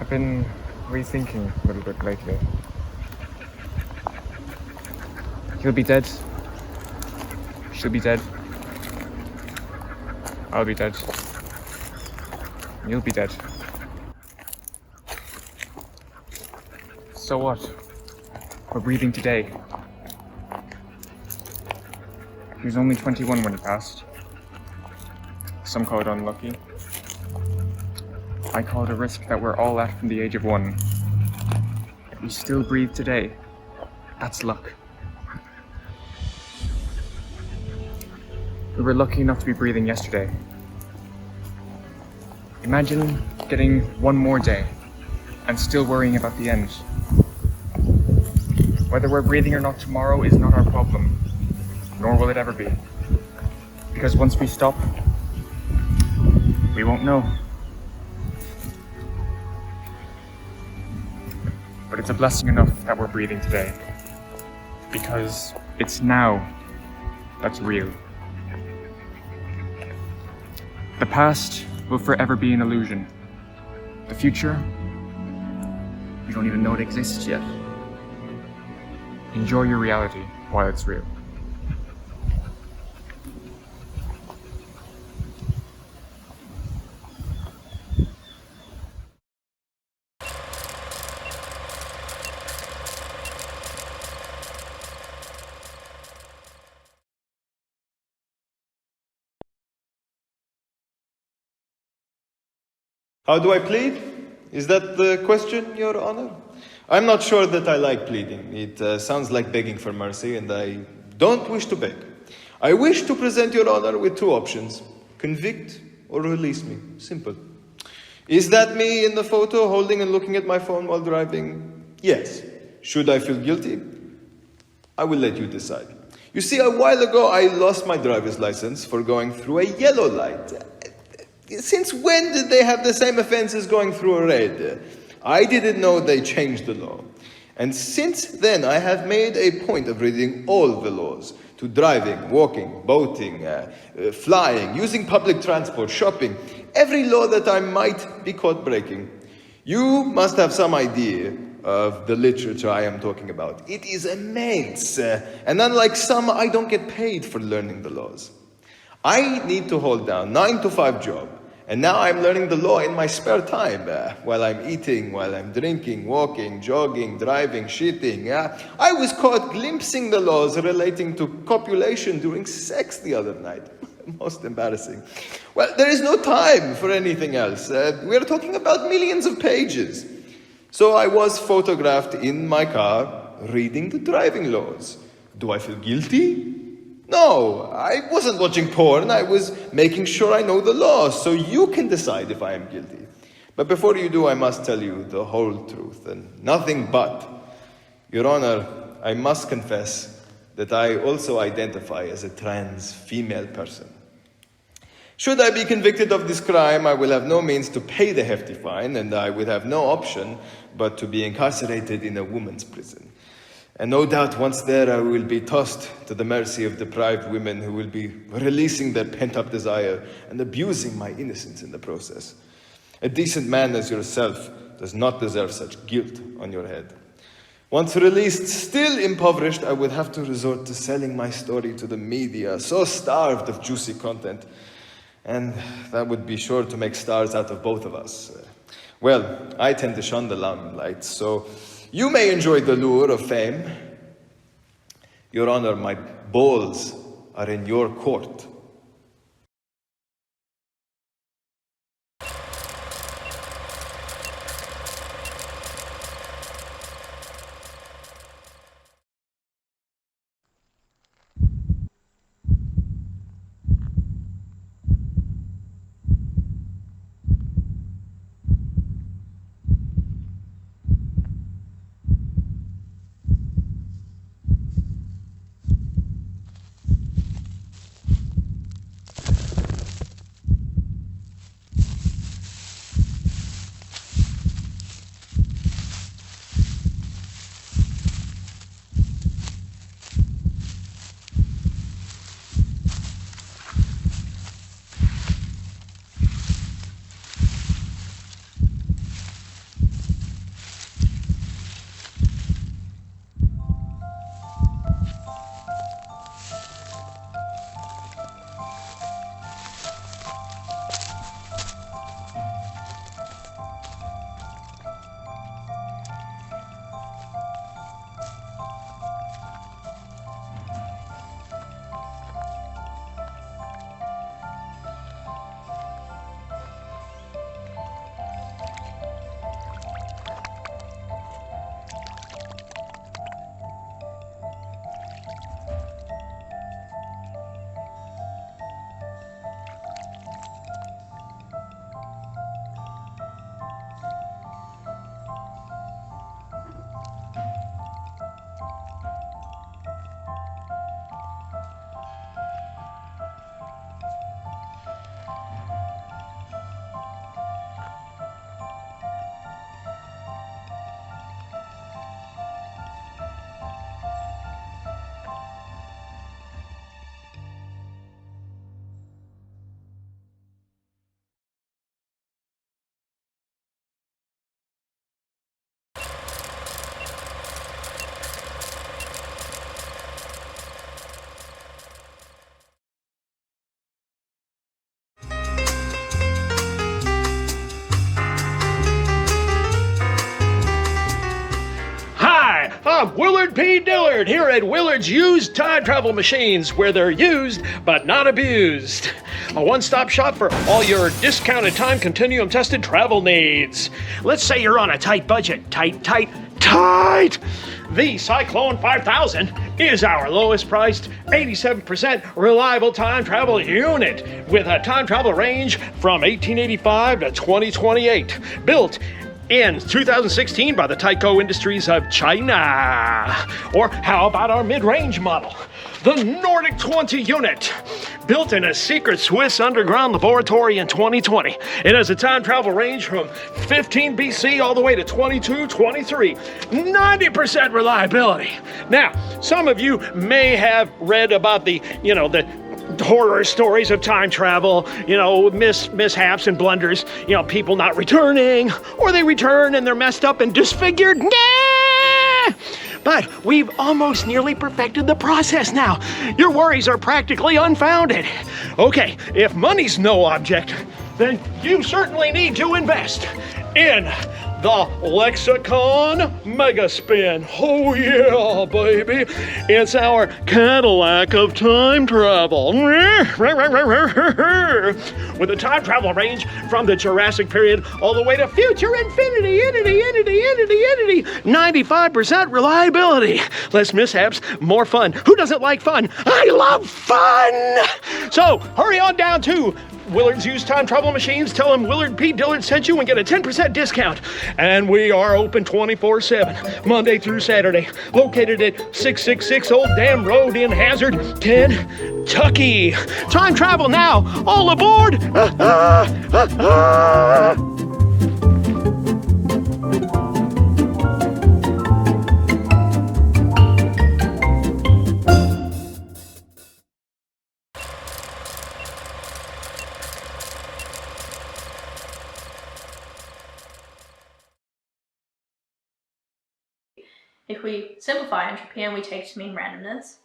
I've been rethinking a little bit lately. He'll be dead. She'll be dead. I'll be dead. You'll be dead. So what? We're breathing today. He was only 21 when he passed. Some call it unlucky. I call it a risk that we're all at from the age of 1. If we still breathe today, that's luck. We were lucky enough to be breathing yesterday. Imagine getting one more day and still worrying about the end. Whether we're breathing or not tomorrow is not our problem, nor will it ever be. Because once we stop, we won't know. But it's a blessing enough that we're breathing today. Because it's now that's real. The past will forever be an illusion. The future, we don't even know it exists yet. Enjoy your reality while it's real. How do I plead? Is that the question, Your Honor? I'm not sure that I like pleading. It sounds like begging for mercy, and I don't wish to beg. I wish to present Your Honor with 2 options. Convict or release me. Simple. Is that me in the photo holding and looking at my phone while driving? Yes. Should I feel guilty? I will let you decide. You see, a while ago I lost my driver's license for going through a yellow light. Since when did they have the same offense as going through a red? I didn't know they changed the law. And since then, I have made a point of reading all the laws. To driving, walking, boating, flying, using public transport, shopping. Every law that I might be caught breaking. You must have some idea of the literature I am talking about. It is immense. And unlike some, I don't get paid for learning the laws. I need to hold down 9-to-5 job. And now I'm learning the law in my spare time, while I'm eating, while I'm drinking, walking, jogging, driving, shitting. I was caught glimpsing the laws relating to copulation during sex the other night. Most embarrassing. Well, there is no time for anything else. We're talking about millions of pages. So I was photographed in my car reading the driving laws. Do I feel guilty? No, I wasn't watching porn. I was making sure I know the law, so you can decide if I am guilty. But before you do, I must tell you the whole truth, and nothing but. Your Honor, I must confess that I also identify as a trans female person. Should I be convicted of this crime, I will have no means to pay the hefty fine, and I will have no option but to be incarcerated in a woman's prison. And no doubt once there, I will be tossed to the mercy of deprived women who will be releasing their pent-up desire and abusing my innocence in the process. A decent man as yourself does not deserve such guilt on your head. Once released, still impoverished, I would have to resort to selling my story to the media, so starved of juicy content. And that would be sure to make stars out of both of us. Well, I tend to shun the limelight, so you may enjoy the lure of fame. Your Honor, my balls are in your court. I'm Willard P. Dillard here at Willard's Used Time Travel Machines, where they're used but not abused. A one-stop shop for all your discounted time continuum tested travel needs. Let's say you're on a tight budget. Tight! The Cyclone 5000 is our lowest priced, 87% reliable time travel unit with a time travel range from 1885 to 2028. Built in 2016 by the Tyco Industries of China. Or how about our mid-range model, the Nordic 20 unit, built in a secret Swiss underground laboratory in 2020. It has a time travel range from 15 BC all the way to 2223. 90% reliability. Now, some of you may have read about the horror stories of time travel, mishaps and blunders, people not returning, or they return and they're messed up and disfigured. Nah! But we've almost nearly perfected the process now. Your worries are practically unfounded. Okay, if money's no object, then you certainly need to invest in the Lexicon Mega Spin. Oh yeah, baby. It's our Cadillac of time travel. With a time travel range from the Jurassic period all the way to future infinity. 95% reliability. Less mishaps, more fun. Who doesn't like fun? I love fun! So, hurry on down to Willard's Used Time Travel Machines. Tell them Willard P. Dillard sent you and get a 10% discount. And we are open 24/7, Monday through Saturday. Located at 666 Old Dam Road in Hazard, Kentucky. Time travel now. All aboard! If we simplify entropy and we take to mean randomness,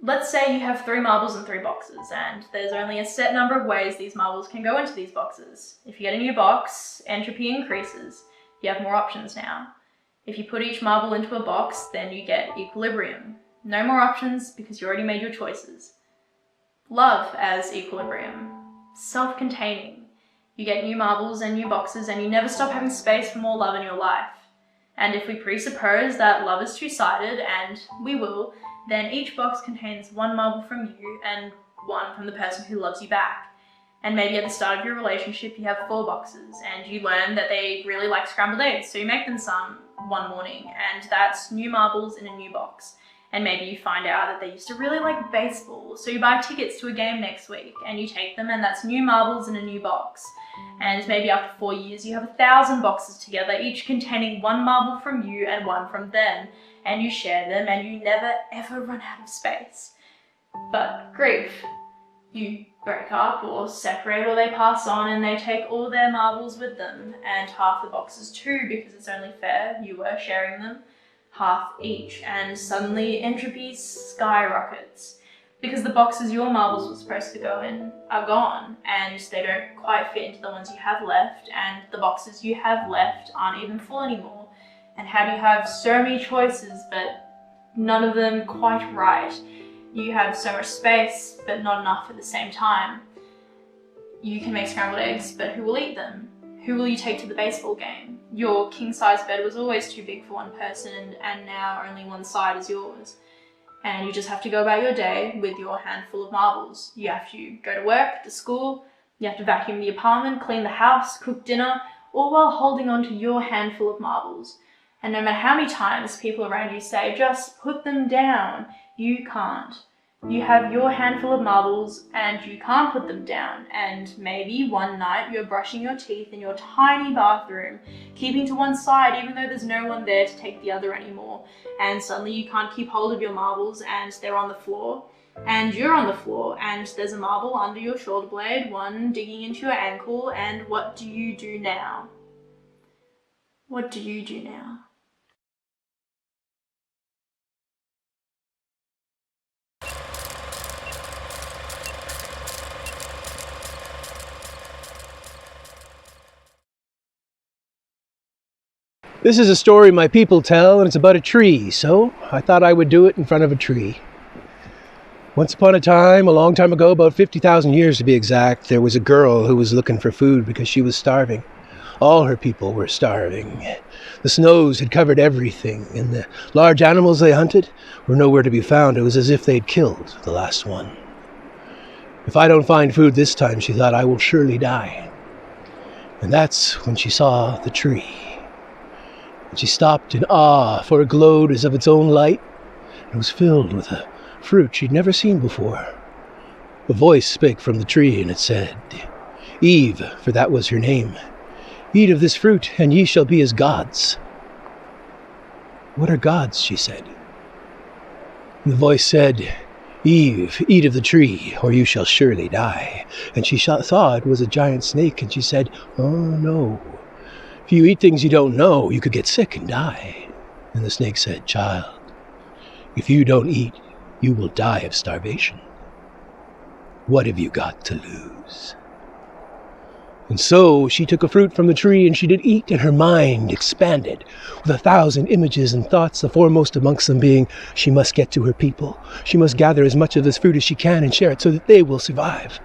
let's say you have 3 marbles in 3 boxes, and there's only a set number of ways these marbles can go into these boxes. If you get a new box, entropy increases. You have more options now. If you put each marble into a box, then you get equilibrium. No more options because you already made your choices. Love as equilibrium. Self-containing. You get new marbles and new boxes, and you never stop having space for more love in your life. And if we presuppose that love is two-sided, and we will, then each box contains 1 marble from you and 1 from the person who loves you back. And maybe at the start of your relationship you have 4 boxes, and you learn that they really like scrambled eggs, so you make them some one morning, and that's new marbles in a new box. And maybe you find out that they used to really like baseball, so you buy tickets to a game next week, and you take them, and that's new marbles in a new box. And maybe after 4 years you have 1,000 boxes together, each containing 1 marble from you and 1 from them, and you share them, and you never ever run out of space. But grief. You break up or separate, or they pass on and they take all their marbles with them, and half the boxes too, because it's only fair, you were sharing them, half each, and suddenly entropy skyrockets. Because the boxes your marbles were supposed to go in are gone, and they don't quite fit into the ones you have left, and the boxes you have left aren't even full anymore. And how do you have so many choices, but none of them quite right? You have so much space, but not enough at the same time. You can make scrambled eggs, but who will eat them? Who will you take to the baseball game? Your king-size bed was always too big for one person, and now only one side is yours. And you just have to go about your day with your handful of marbles. You have to go to work, to school, you have to vacuum the apartment, clean the house, cook dinner, all while holding on to your handful of marbles. And no matter how many times people around you say, just put them down, you can't. You have your handful of marbles and you can't put them down. And maybe one night you're brushing your teeth in your tiny bathroom, keeping to one side even though there's no one there to take the other anymore. And suddenly you can't keep hold of your marbles and they're on the floor. And you're on the floor and there's a marble under your shoulder blade, one digging into your ankle, and what do you do now? What do you do now? This is a story my people tell, and it's about a tree, so I thought I would do it in front of a tree. Once upon a time, a long time ago, about 50,000 years to be exact, there was a girl who was looking for food because she was starving. All her people were starving. The snows had covered everything, and the large animals they hunted were nowhere to be found. It was as if they'd killed the last one. If I don't find food this time, she thought, I will surely die. And that's when she saw the tree. And she stopped in awe, for it glowed as of its own light. It was filled with a fruit she'd never seen before. A voice spake from the tree, and it said, Eve, for that was her name, eat of this fruit, and ye shall be as gods. What are gods? She said. And the voice said, Eve, eat of the tree, or you shall surely die. And she saw it was a giant snake, and she said, Oh no, if you eat things you don't know, you could get sick and die. And the snake said, Child, if you don't eat, you will die of starvation. What have you got to lose? And so she took a fruit from the tree, and she did eat, and her mind expanded with 1,000 images and thoughts, the foremost amongst them being, she must get to her people. She must gather as much of this fruit as she can and share it so that they will survive.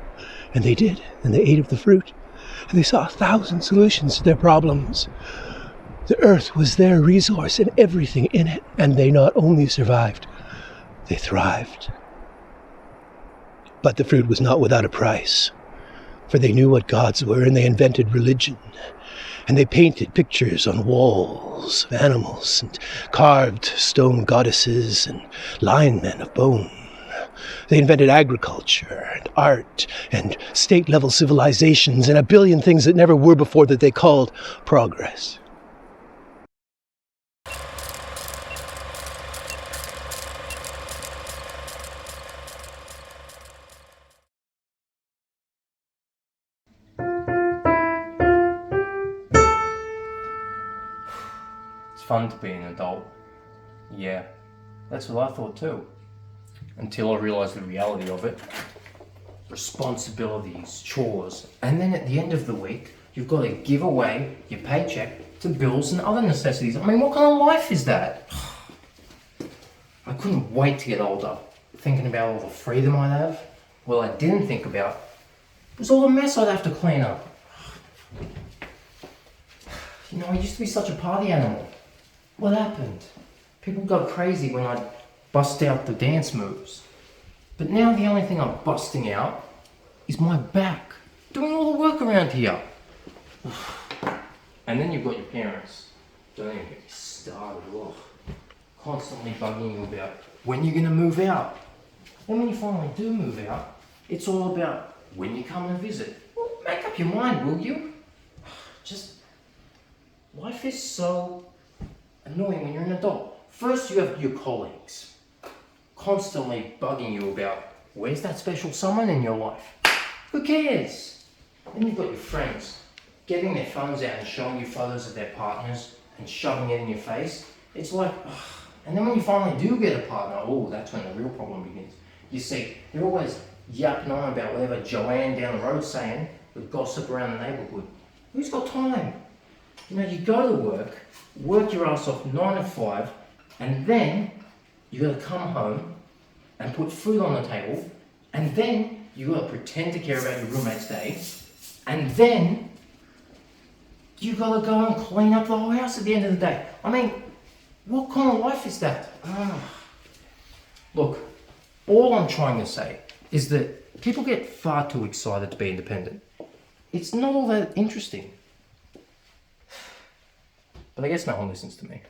And they did, and they ate of the fruit, and they saw 1,000 solutions to their problems. The earth was their resource and everything in it, and they not only survived, they thrived. But the fruit was not without a price, for they knew what gods were, and they invented religion. And they painted pictures on walls of animals, and carved stone goddesses and linemen of bone. They invented agriculture and art and state-level civilizations and a billion things that never were before that they called progress. It's fun to be an adult. Yeah, that's what I thought too. Until I realised the reality of it. Responsibilities, chores, and then at the end of the week, you've got to give away your paycheck to bills and other necessities. I mean, what kind of life is that? I couldn't wait to get older, thinking about all the freedom I'd have. Well, I didn't think about was all the mess I'd have to clean up. You know, I used to be such a party animal. What happened? People go crazy when I bust out the dance moves. But now the only thing I'm busting out is my back, doing all the work around here. And then you've got your parents. Don't even get me started. Ugh. Constantly bugging you about when you're gonna move out. Then when you finally do move out, it's all about when you come and visit. Well, make up your mind, will you? Just, life is so annoying when you're an adult. First you have your colleagues constantly bugging you about where's that special someone in your life? Who cares? Then you've got your friends getting their phones out and showing you photos of their partners and shoving it in your face. It's like, ugh. And then when you finally do get a partner, oh, that's when the real problem begins. You see, they're always yapping on about whatever Joanne down the road saying with gossip around the neighbourhood. Who's got time? You know, you go to work your ass off 9 to 5, and then you gotta come home and put food on the table, and then you gotta pretend to care about your roommate's day, and then you gotta go and clean up the whole house at the end of the day. I mean, what kind of life is that? Look, all I'm trying to say is that people get far too excited to be independent. It's not all that interesting. But I guess no one listens to me.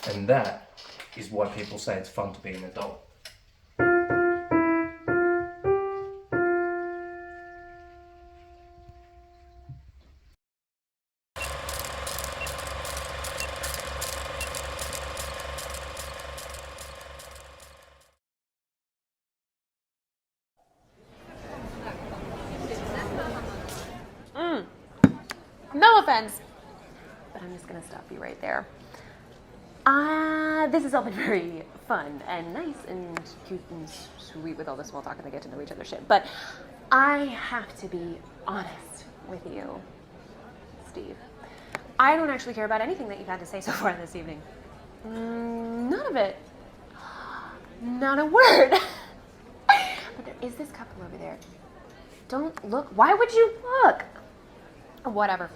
And that is why people say it's fun to be an adult. No offense, but I'm just gonna stop you right there. This is all been very fun and nice and cute and sweet with all the small talk and the get to know each other shit, but I have to be honest with you, Steve. I don't actually care about anything that you've had to say so far this evening. None of it. Not a word. But there is this couple over there. Don't look. Why would you look? Whatever.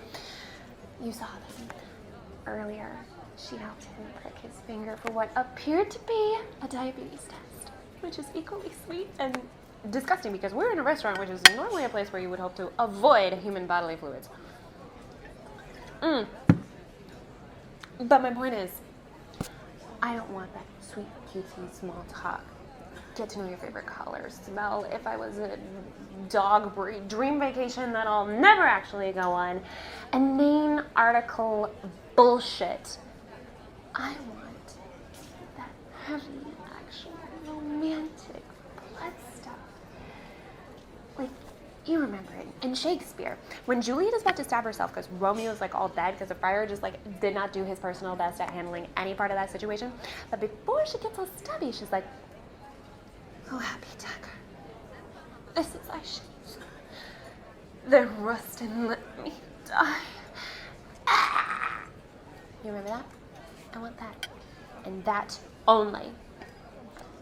You saw them earlier. She helped him prick his finger for what appeared to be a diabetes test, which is equally sweet and disgusting because we're in a restaurant, which is normally a place where you would hope to avoid human bodily fluids. But my point is, I don't want that sweet, cutesy, small talk. Get to know your favorite colors. Smell if I was a dog breed. Dream vacation that I'll never actually go on. Inane article bullshit. I want that heavy, actual, romantic blood stuff. Like, you remember it in Shakespeare, when Juliet is about to stab herself because Romeo is like all dead because the friar just like did not do his personal best at handling any part of that situation. But before she gets all stabby, she's like, "Oh, happy dagger, this is thy sheath. Then rust and let me die." You remember that? I want that. And that only.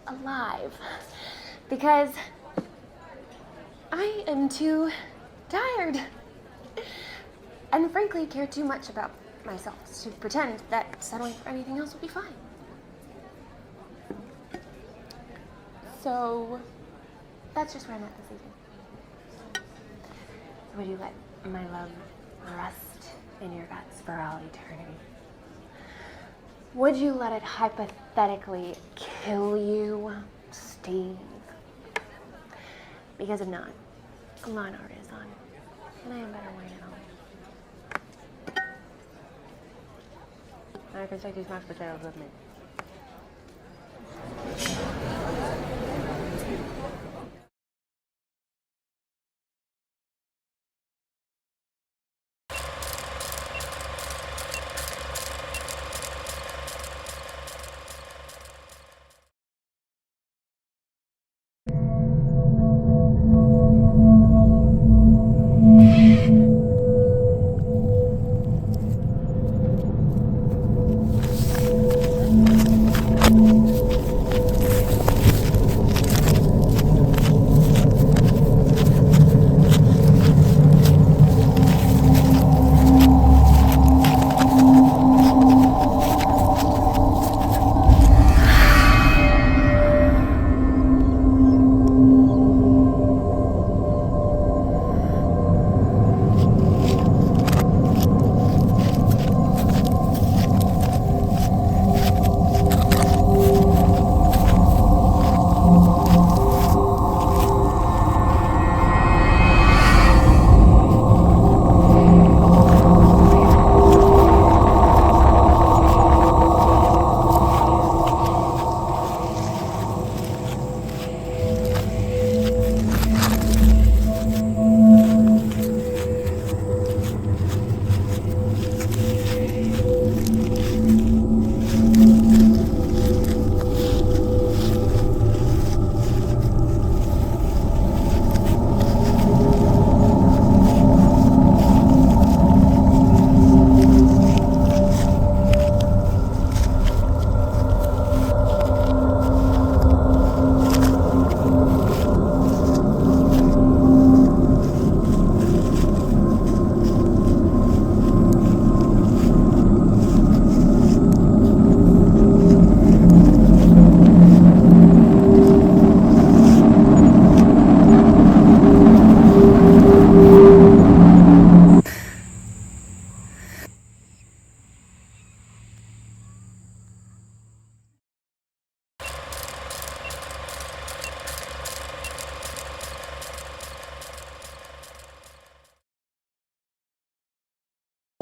Alive. Because I am too tired. And frankly, care too much about myself to pretend that settling for anything else would be fine. So, that's just where I'm at this evening. Would you let my love rust in your guts for all eternity? Would you let it hypothetically kill you, Steve? Because if not, Law and Order is on, and I am better wait at home. I can take these mashed potatoes with me.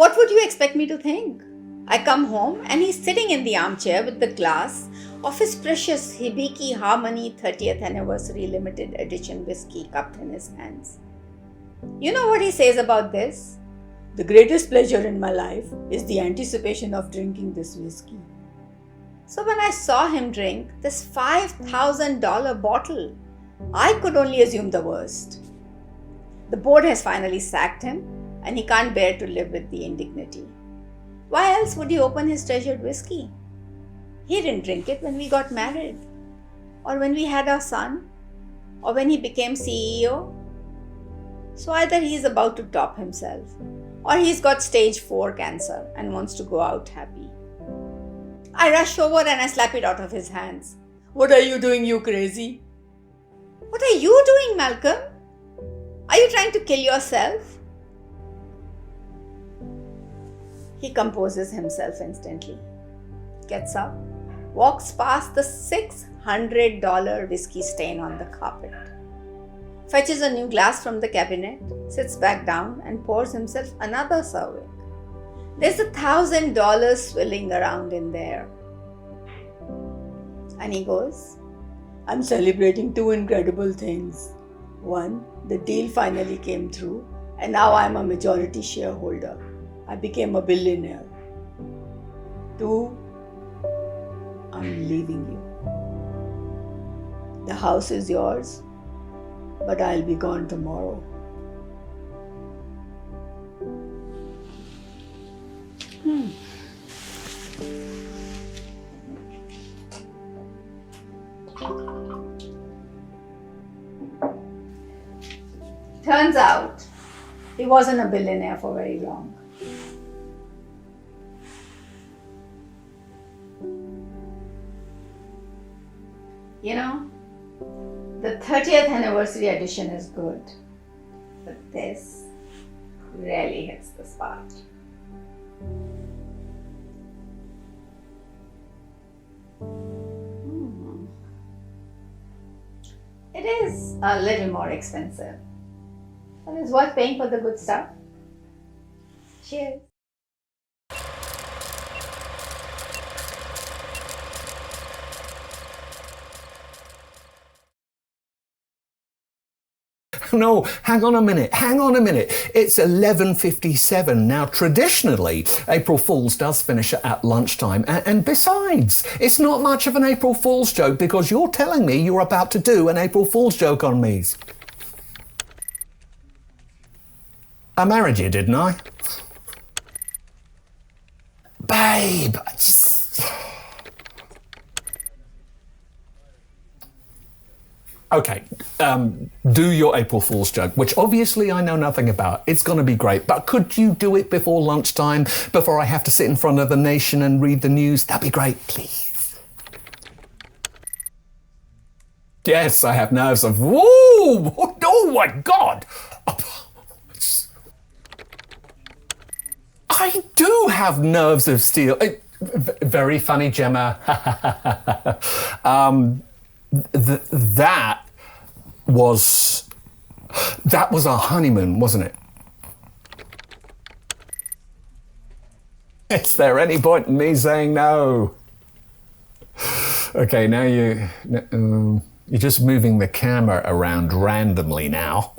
What would you expect me to think? I come home and he's sitting in the armchair with the glass of his precious Hibiki Harmony 30th Anniversary Limited Edition whiskey cupped in his hands. You know what he says about this? The greatest pleasure in my life is the anticipation of drinking this whiskey. So when I saw him drink this $5,000 bottle, I could only assume the worst. The board has finally sacked him and he can't bear to live with the indignity. Why else would he open his treasured whiskey? He didn't drink it when we got married, or when we had our son, or when he became CEO. So either he's about to top himself, or he's got stage 4 cancer and wants to go out happy. I rush over and I slap it out of his hands. What are you doing, you crazy? What are you doing, Malcolm? Are you trying to kill yourself? He composes himself instantly, gets up, walks past the $600 whiskey stain on the carpet, fetches a new glass from the cabinet, sits back down and pours himself another serving. There's $1,000 swirling around in there. And he goes, I'm celebrating 2 incredible things. 1, the deal finally came through, and now I'm a majority shareholder. I became a billionaire. 2, I'm leaving you. The house is yours, but I'll be gone tomorrow. Turns out, he wasn't a billionaire for very long. You know, the 30th anniversary edition is good, but this really hits the spot. It is a little more expensive, but it's worth paying for the good stuff. Cheers. No, hang on a minute. It's 11:57. Now, traditionally, April Fool's does finish at lunchtime. And besides, it's not much of an April Fool's joke because you're telling me you're about to do an April Fool's joke on me. I married you, didn't I? Babe, Okay, do your April Fool's joke, which obviously I know nothing about. It's going to be great, but could you do it before lunchtime, before I have to sit in front of the nation and read the news? That'd be great, please. Yes, I have nerves of... Whoa! Oh my God! I do have nerves of steel. Very funny, Gemma. That was our honeymoon, wasn't it? Is there any point in me saying no? Okay, now you're just moving the camera around randomly now.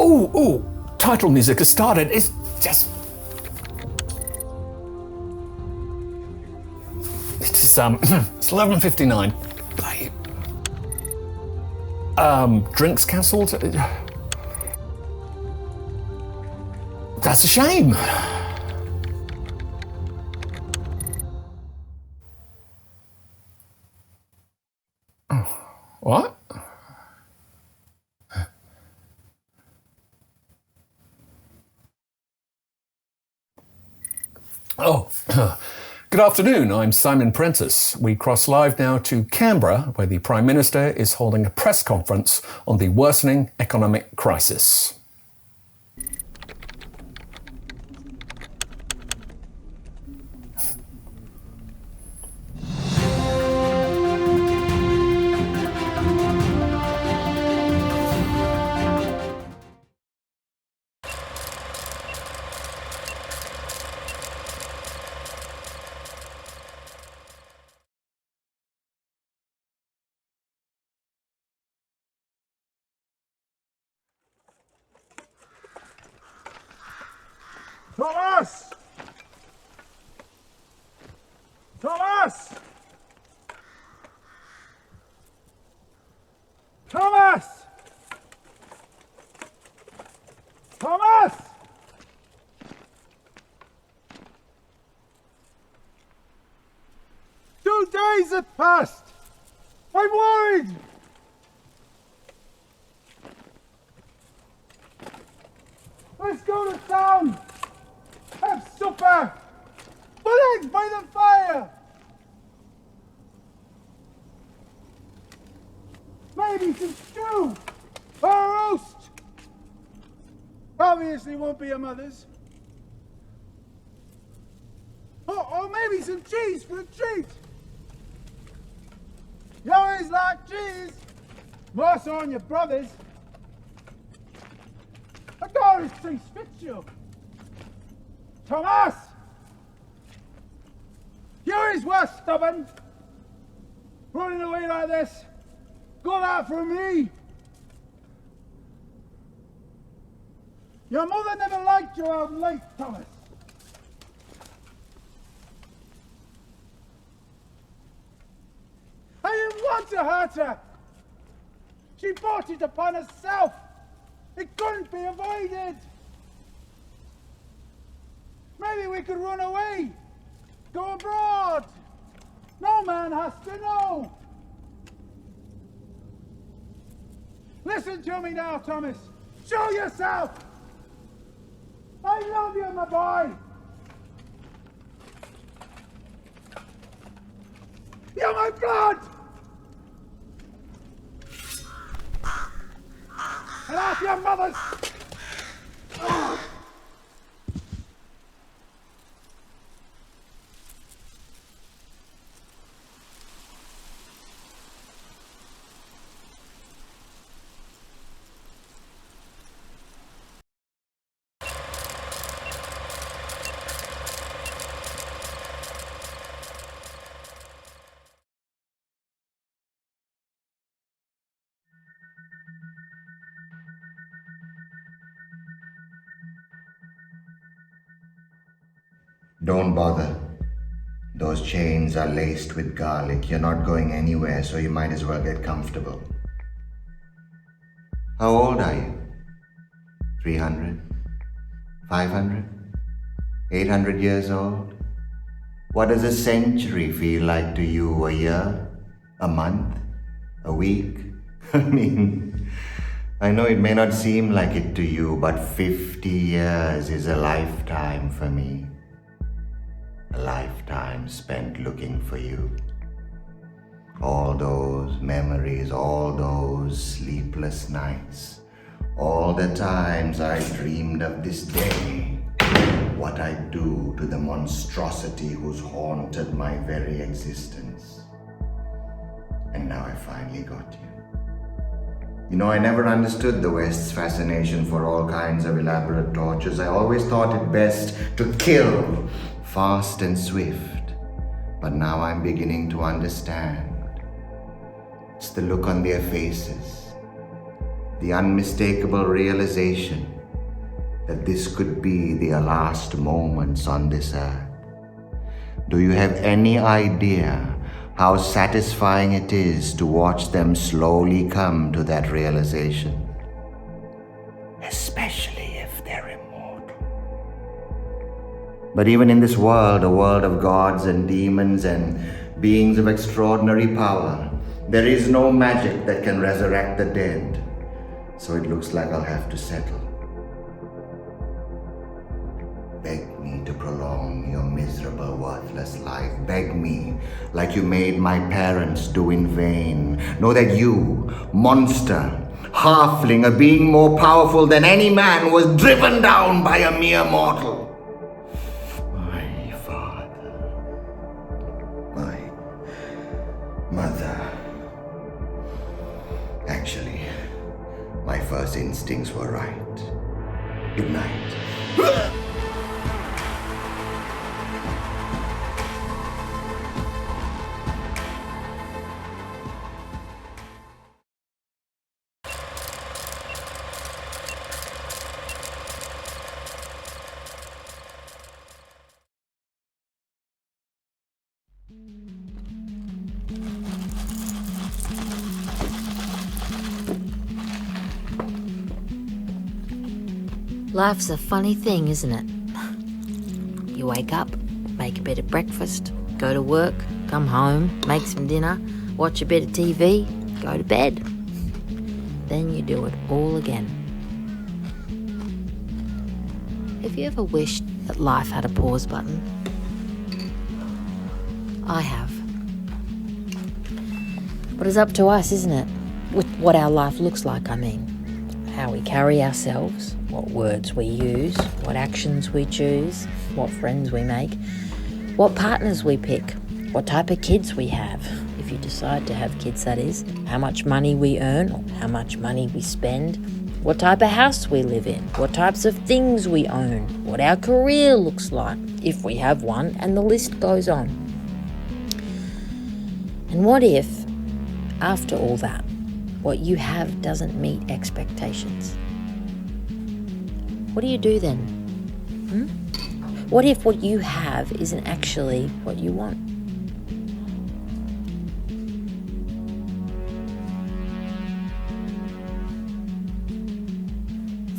Oh, title music has started. It's just... It's 11:59. Drinks cancelled? That's a shame. What? Oh, good afternoon. I'm Simon Prentice. We cross live now to Canberra, where the Prime Minister is holding a press conference on the worsening economic crisis. Thomas! Thomas! Thomas! Thomas! days have passed. I'm worried. Let's go to town. Have supper. Put eggs by the fire. Maybe some stew or a roast. Obviously won't be your mother's. Or maybe some cheese for a treat. You always like cheese. More so on your brothers. A Doris trees fits you. Thomas! You're his worst stubborn. Running away like this. Good out for me. Your mother never liked you out late, Thomas. I didn't want to hurt her. She brought it upon herself. It couldn't be avoided. Maybe we could run away. Go abroad. No man has to know. Listen to me now, Thomas. Show yourself. I love you, my boy. You're my blood. And off your mother's. Don't bother. Those chains are laced with garlic. You're not going anywhere, so you might as well get comfortable. How old are you? 300? 500? 800 years old? What does a century feel like to you? A year? A month? A week? I mean, I know it may not seem like it to you, but 50 years is a lifetime for me. A lifetime spent looking for you. All those memories, all those sleepless nights, all the times I dreamed of this day, what I'd do to the monstrosity who's haunted my very existence. And now I finally got you. You know, I never understood the West's fascination for all kinds of elaborate tortures. I always thought it best to kill fast and swift, but now I'm beginning to understand. It's the look on their faces, the unmistakable realization that this could be their last moments on this earth. Do you have any idea how satisfying it is to watch them slowly come to that realization? Especially if they're immortal. But even in this world, a world of gods and demons and beings of extraordinary power, there is no magic that can resurrect the dead. So it looks like I'll have to settle. Beg me to prolong your miserable, worthless life. Beg me, like you made my parents do in vain. Know that you, monster, halfling, a being more powerful than any man, was driven down by a mere mortal. My father, my mother. Actually, my first instincts were right. Good night. Life's a funny thing, isn't it? You wake up, make a bit of breakfast, go to work, come home, make some dinner, watch a bit of TV, go to bed. Then you do it all again. Have you ever wished that life had a pause button? I have. But it's up to us, isn't it? With what our life looks like, I mean. How we carry ourselves, what words we use, what actions we choose, what friends we make, what partners we pick, what type of kids we have, if you decide to have kids, that is, how much money we earn, or how much money we spend, what type of house we live in, what types of things we own, what our career looks like, if we have one, and the list goes on. And what if, after all that, what you have doesn't meet expectations? What do you do then? What if what you have isn't actually what you want?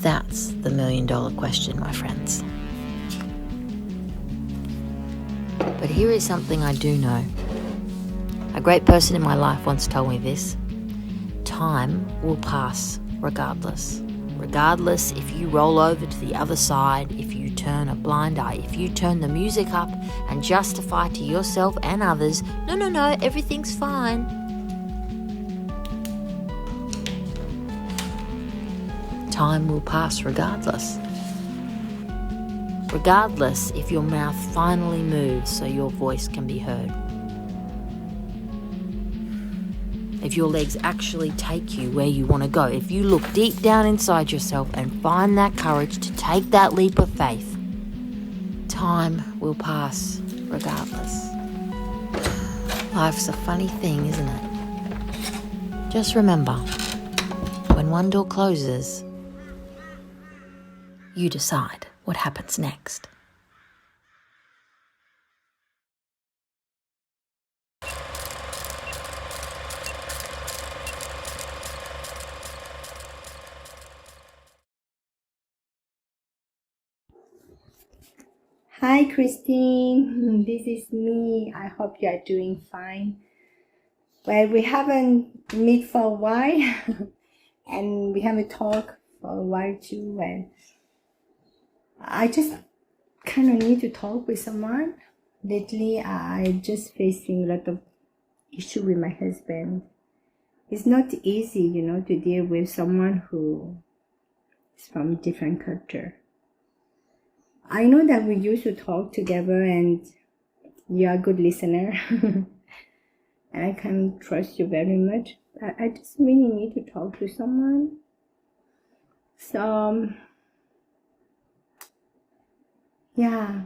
That's the million-dollar question, my friends. But here is something I do know. A great person in my life once told me this. Time will pass regardless. Regardless if you roll over to the other side, if you turn a blind eye, if you turn the music up and justify to yourself and others, no, everything's fine. Time will pass regardless. Regardless if your mouth finally moves so your voice can be heard. If your legs actually take you where you want to go, if you look deep down inside yourself and find that courage to take that leap of faith, time will pass regardless. Life's a funny thing, isn't it? Just remember, when one door closes, you decide what happens next. Hi Christine, this is me. I hope you are doing fine. Well, we haven't met for a while and we haven't talked for a while too, and I just kind of need to talk with someone. Lately, I just facing a lot of issue with my husband. It's not easy, to deal with someone who is from a different culture. I know that we used to talk together and you're a good listener. And I can trust you very much. I just really need to talk to someone. So, yeah,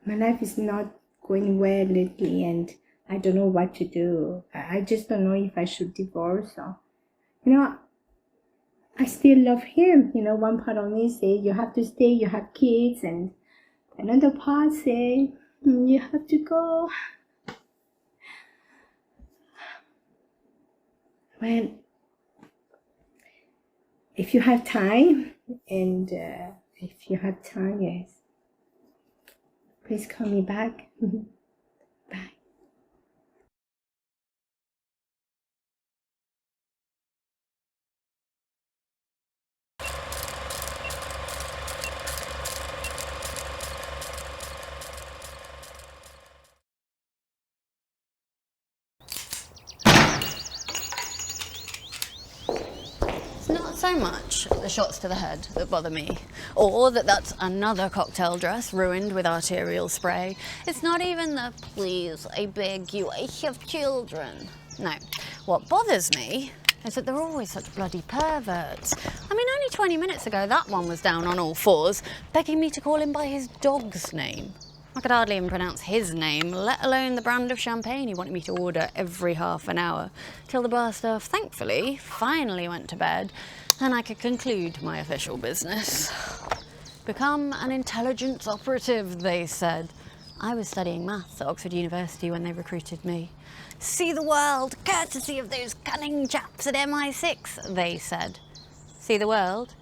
my life is not going well lately and I don't know what to do. I just don't know if I should divorce or, I still love him. One part of me say you have to stay, you have kids, and another part say you have to go. Well, if you have time, and if you have time, yes, please call me back. Bye. So much the shots to the head that bother me, or that's another cocktail dress ruined with arterial spray. It's not even the please, I beg you, I have children. No, what bothers me is that they're always such bloody perverts. I mean, only 20 minutes ago that one was down on all fours, begging me to call him by his dog's name. I could hardly even pronounce his name, let alone the brand of champagne he wanted me to order every half an hour, till the bar staff, thankfully, finally went to bed, and I could conclude my official business. Become an intelligence operative, they said. I was studying maths at Oxford University when they recruited me. See the world, courtesy of those cunning chaps at MI6, they said. See the world?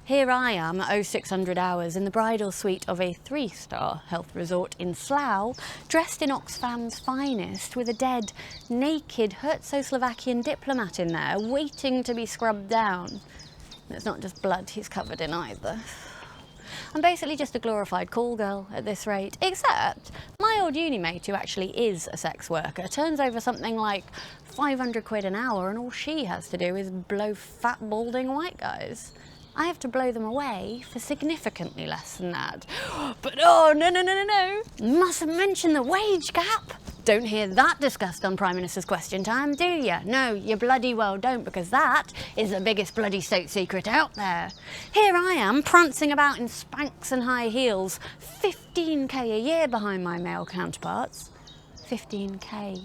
Here I am at 0600 hours in the bridal suite of a 3-star health resort in Slough, dressed in Oxfam's finest, with a dead, naked Herzo-Slovakian diplomat in there, waiting to be scrubbed down. And it's not just blood he's covered in either. I'm basically just a glorified call girl at this rate, except my old uni mate, who actually is a sex worker, turns over something like 500 quid an hour, and all she has to do is blow fat, balding white guys. I have to blow them away for significantly less than that. But oh, no. Mustn't mention the wage gap. Don't hear that discussed on Prime Minister's Question Time, do you? No, you bloody well don't, because that is the biggest bloody state secret out there. Here I am, prancing about in Spanx and high heels, 15k a year behind my male counterparts. 15k.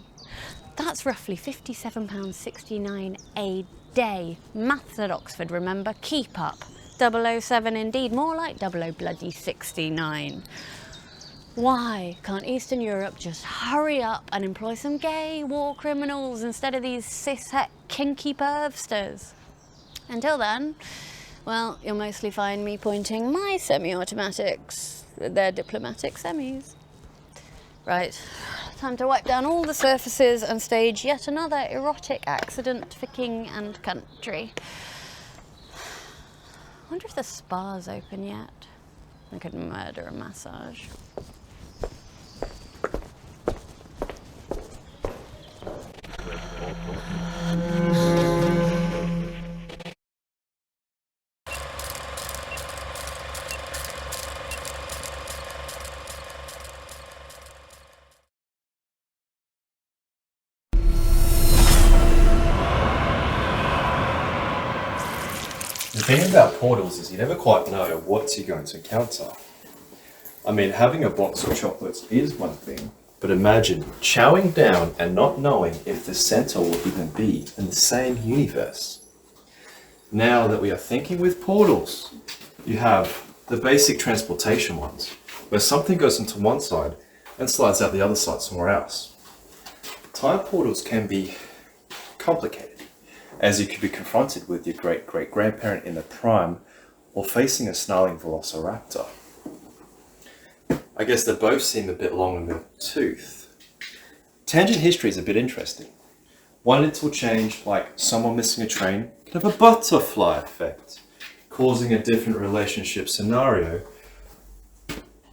That's roughly £57.69 a day. Maths at Oxford, remember? Keep up. 007 indeed, more like 0069. Why can't Eastern Europe just hurry up and employ some gay war criminals instead of these cis-het kinky pervsters? Until then, well, you'll mostly find me pointing my semi-automatics with their diplomatic semis. Right, time to wipe down all the surfaces and stage yet another erotic accident for king and country. I wonder if the spa's open yet. I could murder a massage. The thing about portals is you never quite know what you're going to encounter. I mean, having a box of chocolates is one thing, but imagine chowing down and not knowing if the center will even be in the same universe. Now that we are thinking with portals, you have the basic transportation ones, where something goes into one side and slides out the other side somewhere else. Time portals can be complicated, as you could be confronted with your great-great-grandparent in the prime or facing a snarling velociraptor. I guess they both seem a bit long in the tooth. Tangent history is a bit interesting. One little change, like someone missing a train, can have a butterfly effect, causing a different relationship scenario,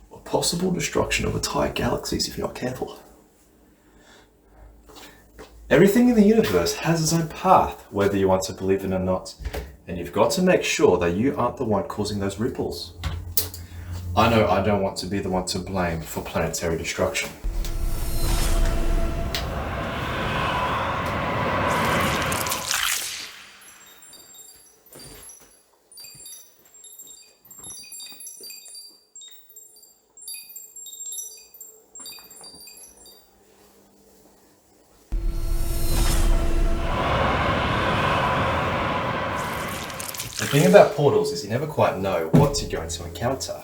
or possible destruction of entire galaxies if you're not careful. Everything in the universe has its own path, whether you want to believe it or not, and you've got to make sure that you aren't the one causing those ripples. I know I don't want to be the one to blame for planetary destruction. The thing about portals is you never quite know what you're going to encounter.